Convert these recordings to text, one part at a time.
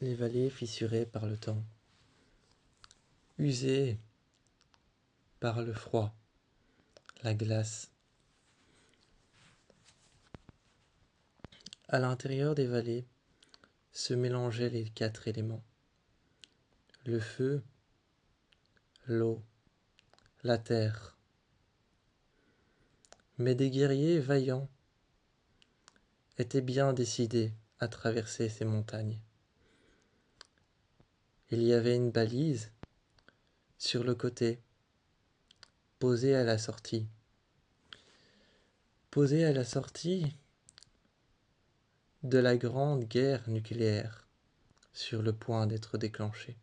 les vallées fissurées par le temps, usées par le froid, la glace. À l'intérieur des vallées se mélangeaient les 4 éléments. Le feu, l'eau, la terre. Mais des guerriers vaillants étaient bien décidés à traverser ces montagnes. Il y avait une balise sur le côté, posée à la sortie. Posée à la sortie de la grande guerre nucléaire sur le point d'être déclenchée.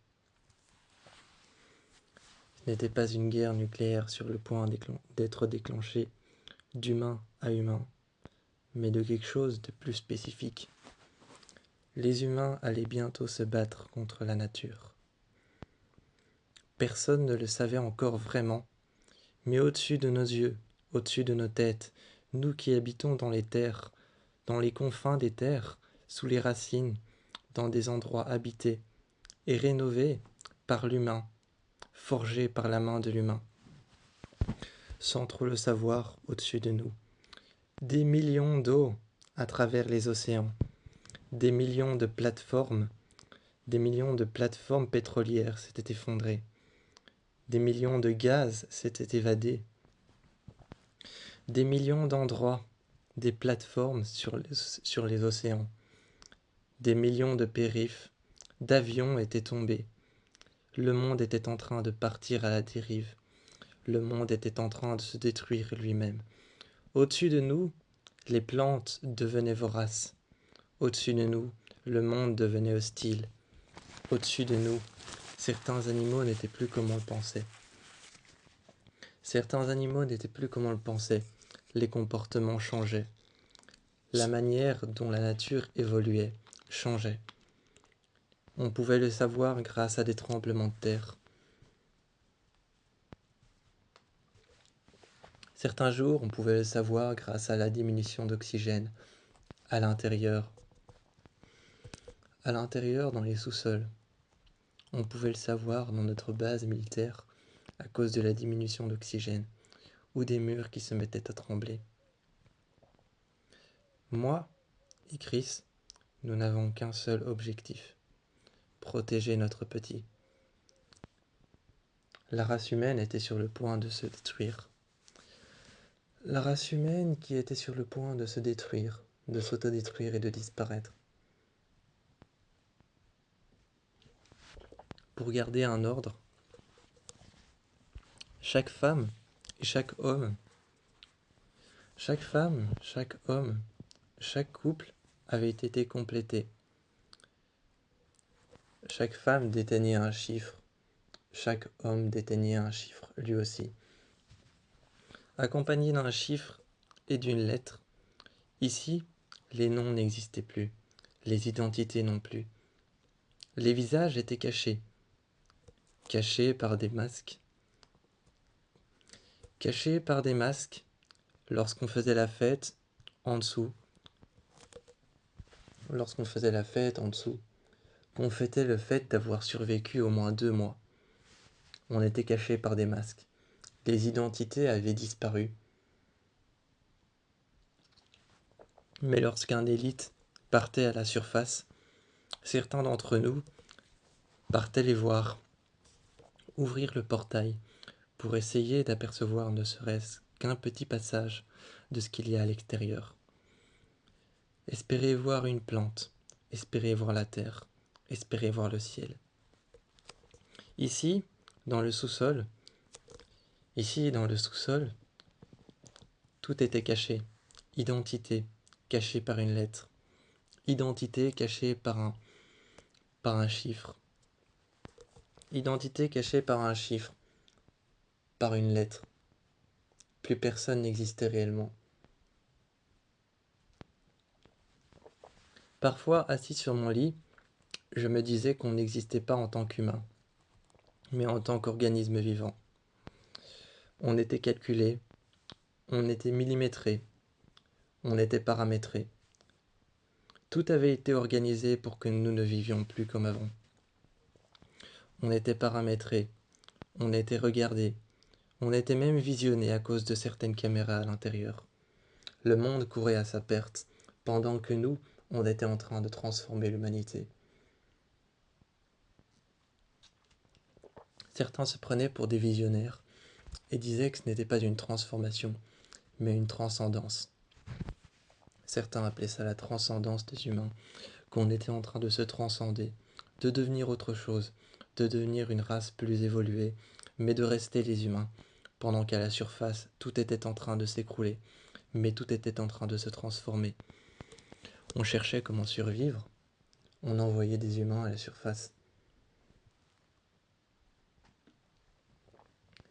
Ce n'était pas une guerre nucléaire sur le point d'être déclenchée d'humain à humain, mais de quelque chose de plus spécifique. Les humains allaient bientôt se battre contre la nature. Personne ne le savait encore vraiment, mais au-dessus de nos yeux, au-dessus de nos têtes, nous qui habitons dans les terres, dans les confins des terres, sous les racines, dans des endroits habités et rénovés par l'humain, forgés par la main de l'humain, sans trop le savoir au-dessus de nous. Des millions d'eaux à travers les océans, des millions de plateformes pétrolières s'étaient effondrées, des millions de gaz s'étaient évadés, des millions d'endroits, des plateformes sur les océans, des millions de périphes, d'avions étaient tombés. Le monde était en train de partir à la dérive. Le monde était en train de se détruire lui-même. Au-dessus de nous, les plantes devenaient voraces. Au-dessus de nous, le monde devenait hostile. Au-dessus de nous, certains animaux n'étaient plus comme on le pensait. Certains animaux n'étaient plus comme on le pensait. Les comportements changeaient. La manière dont la nature évoluait changeait. On pouvait le savoir grâce à des tremblements de terre. Certains jours, on pouvait le savoir grâce à la diminution d'oxygène à l'intérieur. À l'intérieur, dans les sous-sols. On pouvait le savoir dans notre base militaire à cause de la diminution d'oxygène ou des murs qui se mettaient à trembler. Moi et Chris, nous n'avons qu'un seul objectif, protéger notre petit. La race humaine était sur le point de se détruire. La race humaine qui était sur le point de se détruire, de s'autodétruire et de disparaître. Pour garder un ordre, chaque femme et chaque homme, chaque femme, chaque homme, chaque couple avait été complété. Chaque femme détenait un chiffre, chaque homme détenait un chiffre lui aussi. Accompagné d'un chiffre et d'une lettre, ici, les noms n'existaient plus, les identités non plus. Les visages étaient cachés, cachés par des masques. Cachés par des masques, lorsqu'on faisait la fête, en dessous. Lorsqu'on faisait la fête en dessous, qu'on fêtait le fait d'avoir survécu au moins 2 mois. On était cachés par des masques. Les identités avaient disparu. Mais lorsqu'un élite partait à la surface, certains d'entre nous partaient les voir, ouvrir le portail, pour essayer d'apercevoir ne serait-ce qu'un petit passage de ce qu'il y a à l'extérieur. Espérer voir une plante, espérer voir la terre, espérer voir le ciel. Ici, dans le sous-sol, tout était caché. Identité, cachée par une lettre. Identité cachée par un chiffre. Identité cachée par un chiffre, par une lettre. Plus personne n'existait réellement. Parfois, assis sur mon lit, je me disais qu'on n'existait pas en tant qu'humain, mais en tant qu'organisme vivant. On était calculé, on était millimétré, on était paramétré. Tout avait été organisé pour que nous ne vivions plus comme avant. On était paramétré, on était regardé, on était même visionné à cause de certaines caméras à l'intérieur. Le monde courait à sa perte, pendant que nous, on était en train de transformer l'humanité. Certains se prenaient pour des visionnaires et disaient que ce n'était pas une transformation, mais une transcendance. Certains appelaient ça la transcendance des humains, qu'on était en train de se transcender, de devenir autre chose, de devenir une race plus évoluée, mais de rester les humains, pendant qu'à la surface, tout était en train de s'écrouler, mais tout était en train de se transformer. On cherchait comment survivre, on envoyait des humains à la surface.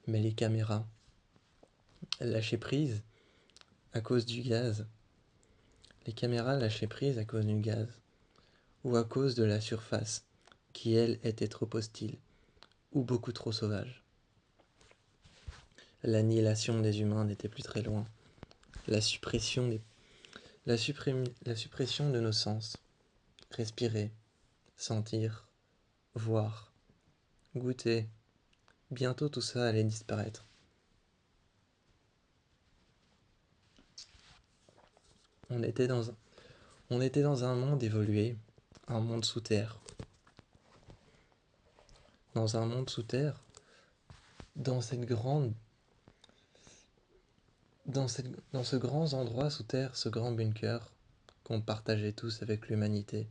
Mais les caméras lâchaient prise à cause du gaz. Les caméras lâchaient prise à cause du gaz, ou à cause de la surface, qui elle était trop hostile, ou beaucoup trop sauvage. L'annihilation des humains n'était plus très loin. La suppression de nos sens. Respirer, sentir, voir, goûter. Bientôt tout ça allait disparaître. On était dans un monde évolué, un monde sous terre. Dans un monde sous terre, dans ce grand endroit sous terre, ce grand bunker qu'on partageait tous avec l'humanité.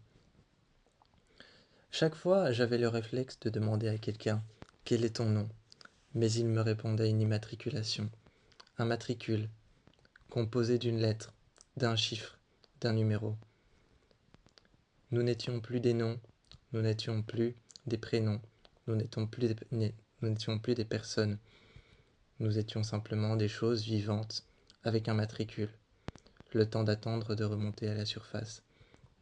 Chaque fois, j'avais le réflexe de demander à quelqu'un « Quel est ton nom ?» Mais il me répondait une immatriculation, un matricule, composé d'une lettre, d'un chiffre, d'un numéro. Nous n'étions plus des noms, nous n'étions plus des prénoms, nous n'étions plus des personnes. Nous étions simplement des choses vivantes, avec un matricule. Le temps d'attendre de remonter à la surface,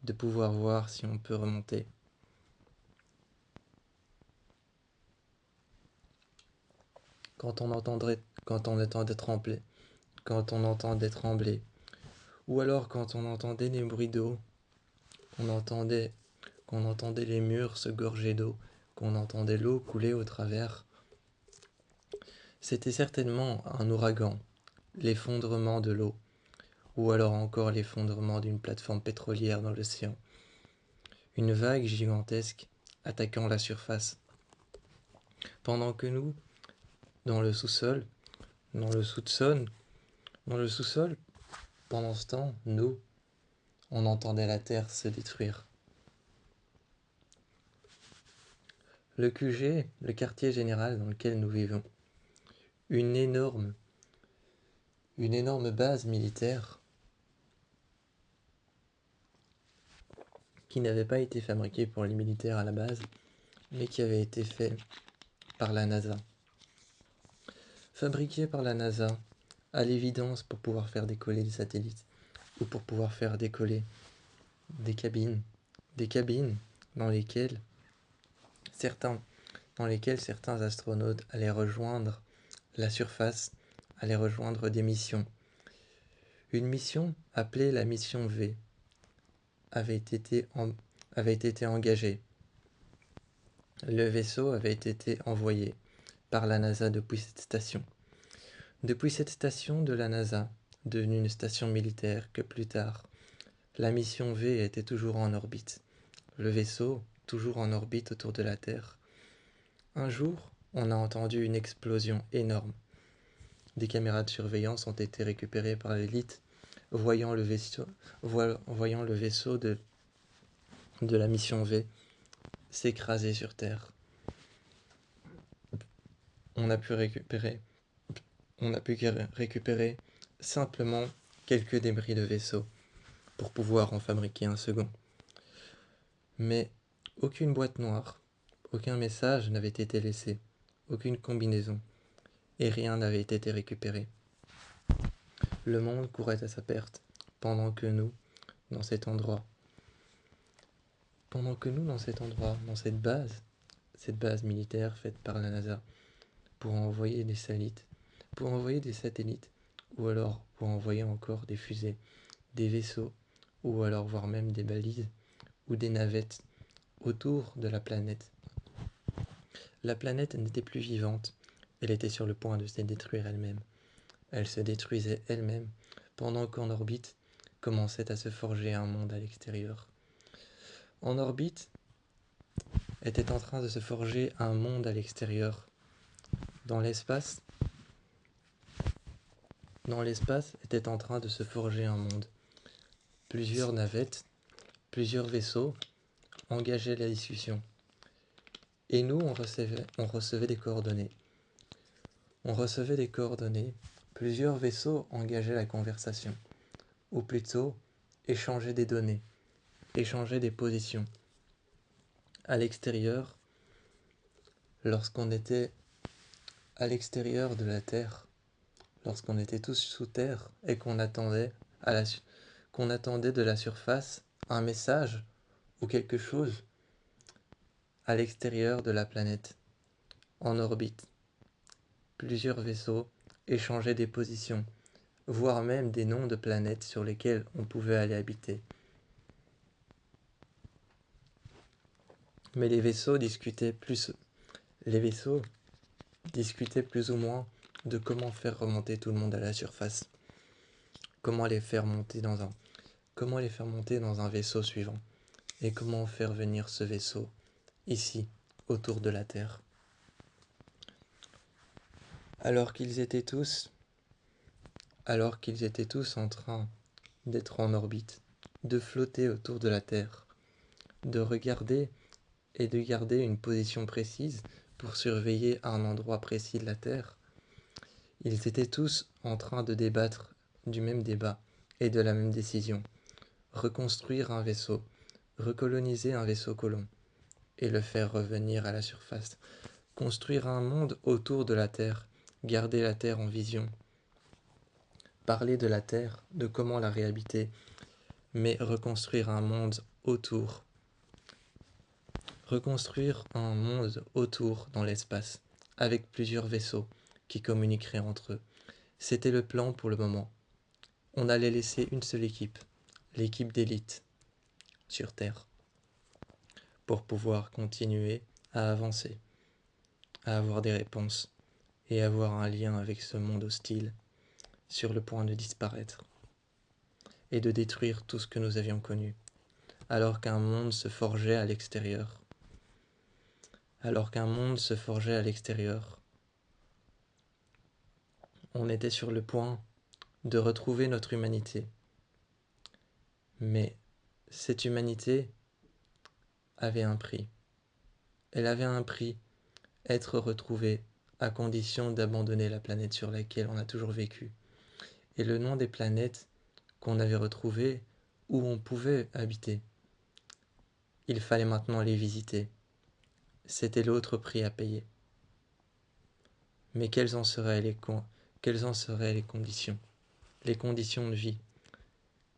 de pouvoir voir si on peut remonter. Quand on entendait trembler, ou alors quand on entendait des bruits d'eau, qu'on entendait les murs se gorger d'eau, qu'on entendait l'eau couler au travers, c'était certainement un ouragan, l'effondrement de l'eau, ou alors encore l'effondrement d'une plateforme pétrolière dans l'océan. Une vague gigantesque attaquant la surface. Pendant que nous, dans le sous-sol, pendant ce temps, nous, on entendait la terre se détruire. Le QG, le quartier général dans lequel nous vivons, une énorme base militaire qui n'avait pas été fabriquée pour les militaires à la base, mais qui avait été faite par la NASA. Fabriquée par la NASA, à l'évidence pour pouvoir faire décoller des satellites, ou pour pouvoir faire décoller des cabines dans lesquelles certains astronautes allaient rejoindre la surface, allaient rejoindre des missions. Une mission appelée la mission V avait été engagée. Le vaisseau avait été envoyé par la NASA depuis cette station. Depuis cette station de la NASA, devenue une station militaire que plus tard, la mission V était toujours en orbite. Le vaisseau, toujours en orbite autour de la Terre. Un jour, on a entendu une explosion énorme. Des caméras de surveillance ont été récupérées par l'élite, voyant le vaisseau de la mission V s'écraser sur Terre. On a pu récupérer simplement quelques débris de vaisseau pour pouvoir en fabriquer un second. Mais aucune boîte noire, aucun message n'avait été laissé, aucune combinaison, et rien n'avait été récupéré. Le monde courait à sa perte, pendant que nous, dans cet endroit, dans cette base militaire faite par la NASA, pour envoyer des satellites, ou alors pour envoyer encore des fusées, des vaisseaux, ou alors voire même des balises ou des navettes autour de la planète. La planète n'était plus vivante, elle était sur le point de se détruire elle-même. Elle se détruisait elle-même pendant qu'en orbite commençait à se forger un monde à l'extérieur. En orbite était en train de se forger un monde à l'extérieur. Dans l'espace était en train de se forger un monde. Plusieurs navettes, plusieurs vaisseaux engageaient la discussion. Et nous, on recevait des coordonnées. Plusieurs vaisseaux engageaient la conversation, ou plutôt échangeaient des données, échangeaient des positions. À l'extérieur, lorsqu'on était à l'extérieur de la Terre, lorsqu'on était tous sous terre et qu'on attendait de la surface un message ou quelque chose à l'extérieur de la planète, en orbite. Plusieurs vaisseaux échangeaient des positions, voire même des noms de planètes sur lesquelles on pouvait aller habiter. Mais les vaisseaux discutaient plus ou moins de comment faire remonter tout le monde à la surface. Comment les faire monter dans un vaisseau suivant. Et comment faire venir ce vaisseau ici, autour de la Terre. Alors qu'ils étaient tous en train d'être en orbite, de flotter autour de la Terre, de regarder et de garder une position précise pour surveiller un endroit précis de la Terre, ils étaient tous en train de débattre du même débat et de la même décision. Reconstruire un vaisseau, recoloniser un vaisseau colon et le faire revenir à la surface. Construire un monde autour de la Terre, garder la Terre en vision. Parler de la Terre, de comment la réhabiter, mais reconstruire un monde autour. Reconstruire un monde autour dans l'espace, avec plusieurs vaisseaux qui communiqueraient entre eux. C'était le plan pour le moment. On allait laisser une seule équipe, l'équipe d'élite, sur Terre, pour pouvoir continuer à avancer, à avoir des réponses et avoir un lien avec ce monde hostile, sur le point de disparaître et de détruire tout ce que nous avions connu, alors qu'un monde se forgeait à l'extérieur. On était sur le point de retrouver notre humanité. Mais cette humanité avait un prix. Elle avait un prix, être retrouvée, à condition d'abandonner la planète sur laquelle on a toujours vécu. Et le nom des planètes qu'on avait retrouvées, où on pouvait habiter, il fallait maintenant les visiter. C'était l'autre prix à payer. Mais quelles en seraient les conditions, les conditions de vie?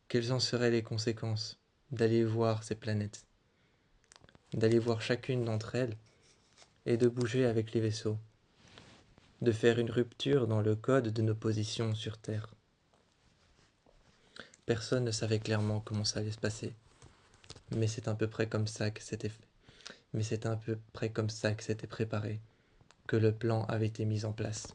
Quelles en seraient les conséquences d'aller voir ces planètes, d'aller voir chacune d'entre elles et de bouger avec les vaisseaux, de faire une rupture dans le code de nos positions sur Terre? Personne ne savait clairement comment ça allait se passer, mais c'est à peu près comme ça que c'était fait. Mais c'est à peu près comme ça que c'était préparé, que le plan avait été mis en place.